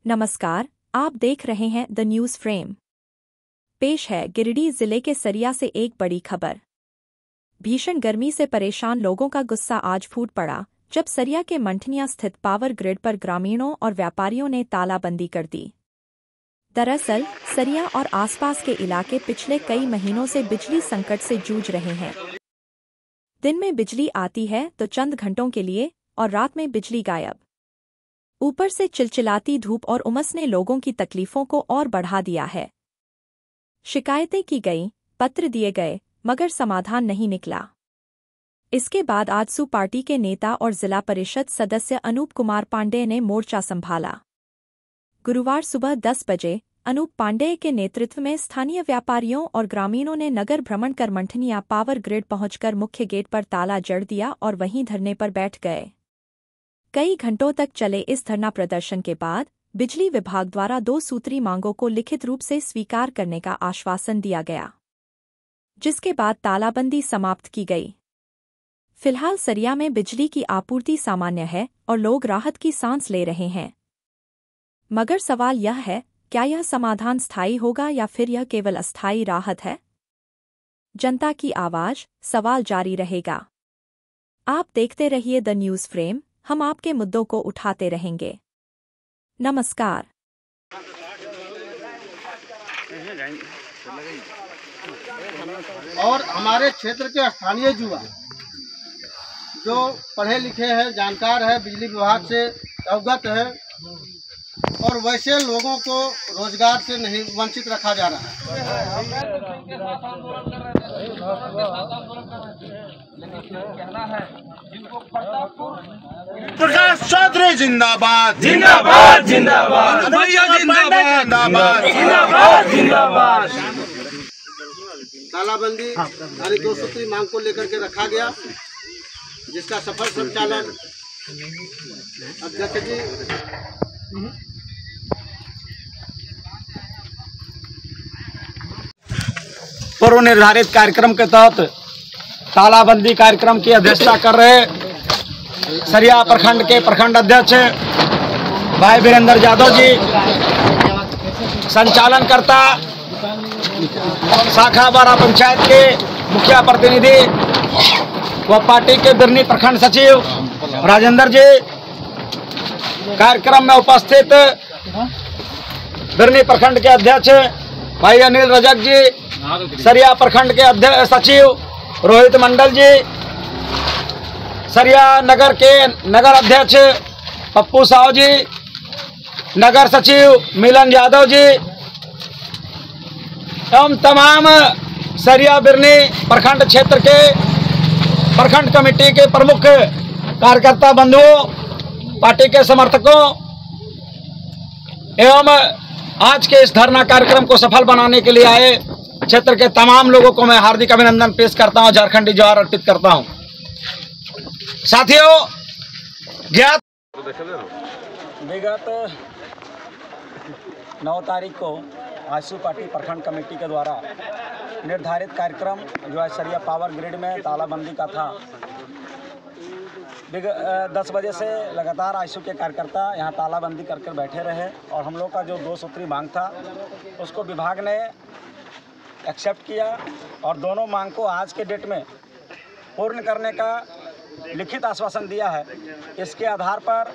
नमस्कार, आप देख रहे हैं द न्यूज़ फ्रेम। पेश है गिरिडीह जिले के सरिया से एक बड़ी खबर। भीषण गर्मी से परेशान लोगों का गुस्सा आज फूट पड़ा जब सरिया के मंठनिया स्थित पावर ग्रिड पर ग्रामीणों और व्यापारियों ने तालाबंदी कर दी। दरअसल सरिया और आसपास के इलाके पिछले कई महीनों से बिजली संकट से जूझ रहे हैं। दिन में बिजली आती है तो चंद घंटों के लिए और रात में बिजली गायब। ऊपर से चिलचिलाती धूप और उमस ने लोगों की तकलीफों को और बढ़ा दिया है। शिकायतें की गईं, पत्र दिए गए, मगर समाधान नहीं निकला। इसके बाद आजसू पार्टी के नेता और जिला परिषद सदस्य अनूप कुमार पांडेय ने मोर्चा संभाला। गुरुवार सुबह 10 बजे अनूप पांडेय के नेतृत्व में स्थानीय व्यापारियों और ग्रामीणों ने नगर भ्रमण कर मंठनिया पावर ग्रिड पहुंचकर मुख्य गेट पर ताला जड़ दिया और वहीं धरने पर बैठ गए। कई घंटों तक चले इस धरना प्रदर्शन के बाद बिजली विभाग द्वारा 2 सूत्री मांगों को लिखित रूप से स्वीकार करने का आश्वासन दिया गया, जिसके बाद तालाबंदी समाप्त की गई। फिलहाल सरिया में बिजली की आपूर्ति सामान्य है और लोग राहत की सांस ले रहे हैं। मगर सवाल यह है, क्या यह समाधान स्थायी होगा या फिर यह केवल अस्थायी राहत है? जनता की आवाज, सवाल जारी रहेगा। आप देखते रहिए द न्यूज़ फ्रेम, हम आपके मुद्दों को उठाते रहेंगे। नमस्कार। और हमारे क्षेत्र के स्थानीय युवा जो पढ़े लिखे हैं, जानकार है, बिजली विभाग से अवगत है और वैसे लोगों को रोजगार से नहीं वंचित रखा जा रहा है। प्रकाश चौधरी जिंदाबाद जिंदाबाद जिंदाबाद भैया जिंदाबाद जिंदाबाद। तालाबंदी यानी 2 सूत्री मांग को लेकर के रखा गया, जिसका सफल संचालन अध्यक्ष जी पूर्व निर्धारित कार्यक्रम के तहत तालाबंदी कार्यक्रम की अध्यक्षता कर रहे सरिया प्रखंड के प्रखंड अध्यक्ष भाई वीरेंद्र यादव जी, संचालनकर्ता शाखा बारा पंचायत के मुखिया प्रतिनिधि व पार्टी के बिरनी प्रखंड सचिव राजेंद्र जी, कार्यक्रम में उपस्थित बिरनी प्रखंड के अध्यक्ष भाई अनिल रजक जी, सरिया प्रखंड के अध्यक्ष सचिव रोहित मंडल जी, सरिया नगर के नगर अध्यक्ष पप्पू साहू जी, नगर सचिव मिलन यादव जी एवं तमाम सरिया बिरनी प्रखंड क्षेत्र के प्रखंड कमेटी के प्रमुख कार्यकर्ता बंधुओं, पार्टी के समर्थकों एवं आज के इस धरना कार्यक्रम को सफल बनाने के लिए आए क्षेत्र के तमाम लोगों को मैं हार्दिक अभिनंदन पेश करता हूं, झारखंडी जोहार अर्पित करता हूं। साथियों, विगत 9 तारीख को आजसू पार्टी प्रखंड कमेटी के द्वारा निर्धारित कार्यक्रम जो है सरिया पावर ग्रिड में तालाबंदी का था। 10 बजे से लगातार आजसू के कार्यकर्ता यहाँ तालाबंदी करके बैठे रहे और हम लोग का जो 2 सूत्री मांग था उसको विभाग ने एक्सेप्ट किया और दोनों मांग को आज के डेट में पूर्ण करने का लिखित आश्वासन दिया है। इसके आधार पर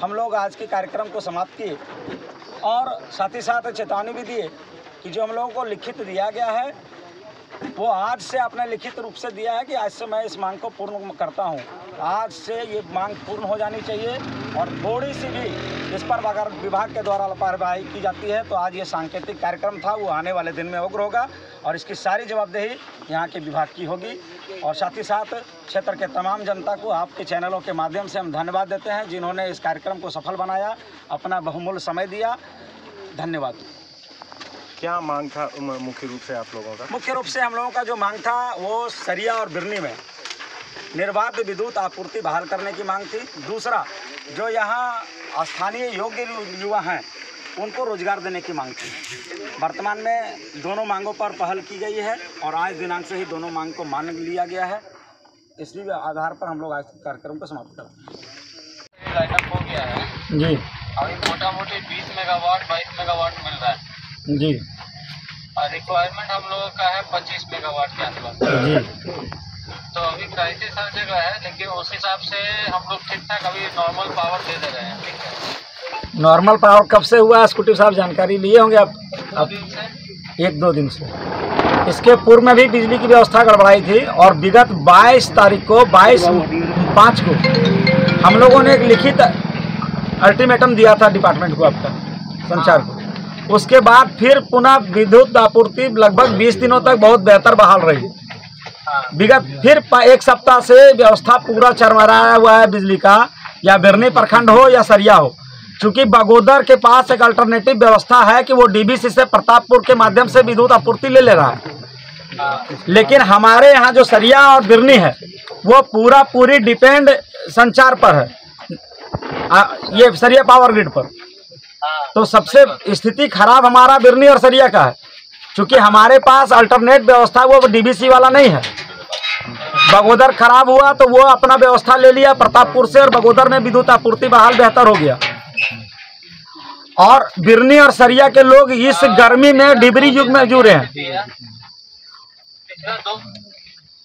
हम लोग आज के कार्यक्रम को समाप्त किए और साथ ही साथ चेतावनी भी दिए कि जो हम लोगों को लिखित दिया गया है वो आज से आपने लिखित रूप से दिया है कि आज से मैं इस मांग को पूर्ण करता हूं। आज से ये मांग पूर्ण हो जानी चाहिए और थोड़ी सी भी इस पर अगर विभाग के द्वारा लापरवाही की जाती है तो आज ये सांकेतिक कार्यक्रम था, वो आने वाले दिन में उग्र होगा और इसकी सारी जवाबदेही यहाँ के विभाग की होगी। और साथ ही साथ क्षेत्र के तमाम जनता को आपके चैनलों के माध्यम से हम धन्यवाद देते हैं जिन्होंने इस कार्यक्रम को सफल बनाया, अपना बहुमूल्य समय दिया। धन्यवाद। क्या मांग था मुख्य रूप से आप लोगों का? मुख्य रूप से हम लोगों का जो मांग था वो सरिया और बिरनी में निर्बाध विद्युत आपूर्ति बहाल करने की मांग थी। दूसरा, जो यहाँ स्थानीय योग्य युवा हैं उनको रोजगार देने की मांग थी। वर्तमान में दोनों मांगों पर पहल की गई है और आज दिनांक से ही दोनों मांग को मान लिया गया है। इसलिए आधार पर हम लोग आज कार्यक्रम को समाप्त करें। लाइनअप हो गया है जी। अभी मोटा मोटी 20 मेगावाट 22 मेगावाट मिल रहा है जी और रिक्वायरमेंट हम लोगों का है 25 मेगावाट के आसपास जी। तो अभी क्राइसिस हर जगह है, लेकिन उस हिसाब से हम लोग ठीक ठाक अभी नॉर्मल पावर दे रहे हैं। ठीक है, नॉर्मल पावर कब से हुआ स्कूटी साहब, जानकारी लिए होंगे आप? 2 दिन से। 1-2 दिन से। इसके पूर्व में भी बिजली की व्यवस्था गड़बड़ाई थी और विगत 22 तारीख को 22/5 को हम लोगों ने एक लिखित अल्टीमेटम दिया था डिपार्टमेंट को, आपका संचार को। उसके बाद फिर पुनः विद्युत आपूर्ति लगभग 20 दिनों तक बहुत बेहतर बहाल रही। विगत फिर 1 सप्ताह से व्यवस्था पूरा चरमराया हुआ है बिजली का, या बिरनी प्रखंड हो या सरिया हो। चूँकि बगोदर के पास एक अल्टरनेटिव व्यवस्था है कि वो डीबीसी से प्रतापपुर के माध्यम से विद्युत आपूर्ति ले रहा है, लेकिन हमारे यहाँ जो सरिया और बिरनी है वो पूरी डिपेंड संचार पर है, ये सरिया पावर ग्रिड पर। तो सबसे स्थिति खराब हमारा बिरनी और सरिया का है, क्योंकि हमारे पास अल्टरनेट व्यवस्था वो डीबीसी वाला नहीं है। बगोदर खराब हुआ तो वो अपना व्यवस्था ले लिया प्रतापपुर से, और बगोदर में विद्युत आपूर्ति बहाल बेहतर हो गया। और बिरनी और सरिया के लोग इस गर्मी में डिबरी युग में जूझ रहे हैं।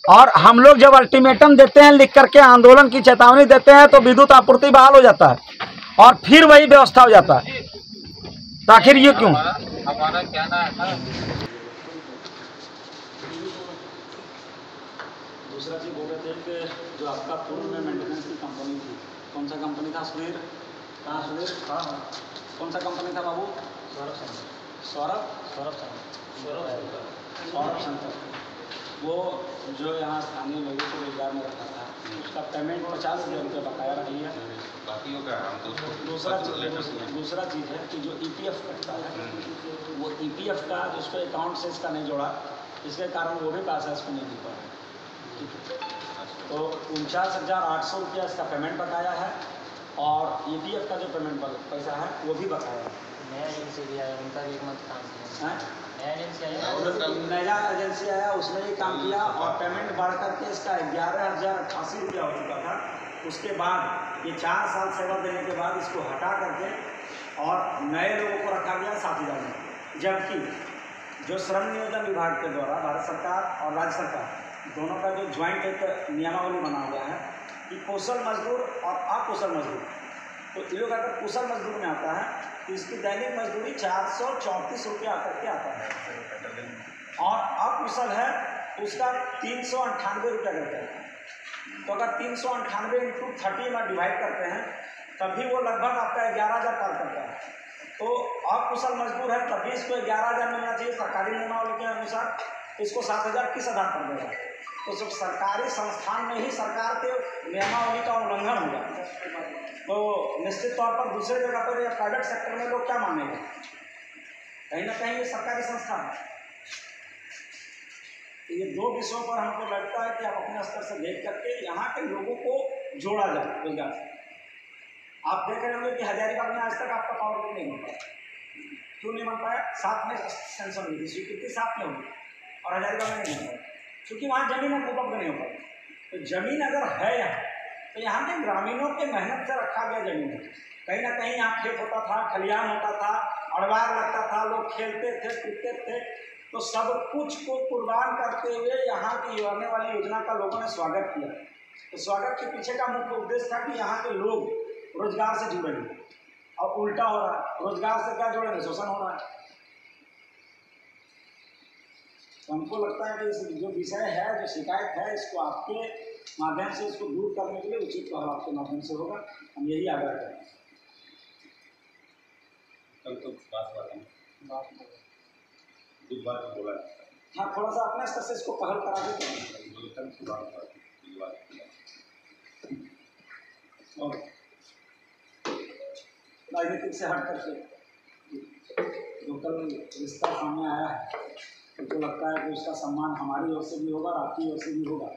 और हम लोग जब अल्टीमेटम देते हैं, लिख करके आंदोलन की चेतावनी देते हैं, तो विद्युत आपूर्ति बहाल हो जाता है और फिर वही व्यवस्था हो जाता है। तो आखिर ये क्यों? हमारा क्या ना है। दूसरा चीज़ बोल रहे थे कि जो आपका पूर्व में मेंटेनेंस की कंपनी थी, कौन सा कंपनी था? सुधीर, कहाँ सुधीर? हाँ, कौन सा कंपनी था बाबू? सौरभ शंकर। वो जो यहाँ स्थानीय लोगों को रोजगार में रखा था, उसका पेमेंट 50,000 रुपये बकाया रख लिया। दूसरा चीज़ है कि जो EPF कटता है, वो EPF का उसको अकाउंट से इसका नहीं जोड़ा, इसके कारण वो भी पैसा इसको नहीं दे पाया। तो 49,800 रुपया इसका पेमेंट बकाया है, और EPF का जो पेमेंट पैसा है वो भी बकाया है। नया एजेंसी भी आया, उनका भी मत काम किया। नया एजेंसी आया, उसने भी काम किया, और पेमेंट बढ़ करके इसका 11,088 रुपया हो चुका था। उसके बाद ये 4 साल सेवा देने के बाद इसको हटा करके और नए लोगों को रखा गया 7,000 में। जबकि जो श्रम नियोजन विभाग के द्वारा भारत सरकार और राज्य सरकार दोनों का जो ज्वाइंट एक नियमावली बना हुआ है कि कुशल मजदूर और अकुशल मजदूर, तो ये लोग अगर कुशल मजदूर में आता है तो इसकी दैनिक मजदूरी 434 रुपया करके आता है, और अकुशल है उसका 398 रुपया करता है। तो अगर 398 × 30 में डिवाइड करते हैं तभी वो लगभग आपका 11,000 पार करता है। तो अकुशल मजदूर है तभी इसको 11,000 मिलना चाहिए सरकारी नियमावली के अनुसार, इसको 7,000 किस आधार पर देगा? तो जब सरकारी संस्थान में ही सरकार के नियमावली का उल्लंघन होगा, तो निश्चित तौर पर दूसरे जगह पर या प्राइवेट सेक्टर में लोग क्या मानेंगे? कहीं ना कहीं ये सरकारी संस्थान है। तो ये 2 विषयों पर हमको लगता है कि आप अपने स्तर से देख करके यहाँ के लोगों को जोड़ा जाए रोजगार से। आप देख रहे होंगे कि हजारीबाग में आज तक आपका पावर ग्रिड नहीं बन पाया। क्यों नहीं बन पाया? 7 में सेंसन हुई थी, स्वीकृति 7 में हुई, और हजारीबाग में नहीं बन पाया क्योंकि वहाँ जमीन उपलब्ध नहीं हो पाई। तो जमीन अगर है यहाँ, तो यहाँ के ग्रामीणों के मेहनत से रखा गया जमीन है। कहीं ना कहीं यहाँ खेत होता था, खलियान होता था, अड़वार लगता था, लोग खेलते थे, कूदते थे। तो सब कुछ को कुर्बान करते हुए यहाँ की आने वाली योजना का लोगों ने स्वागत किया। तो स्वागत के पीछे का मुख्य उद्देश्य था कि यहाँ के लोग रोजगार से जुड़ेंगे, और उल्टा हो रहा है, रोजगार से क्या जुड़ेंगे? शोषण हो रहा है। तो हमको लगता है कि जो विषय है, जो शिकायत है, इसको आपके माध्यम से इसको दूर करने के लिए उचित पहल आपके माध्यम से होगा। हम यही आग्रह करेंगे। कल तो बुधवार को बोला, हाँ, थोड़ा सा अपने स्तर से इसको पहल करा देते हैं। और राजनीतिक से हट करके जो कल रिश्ता सामने आया है, मुझको लगता है कि उसका सम्मान हमारी ओर से भी होगा और आपकी ओर से भी होगा।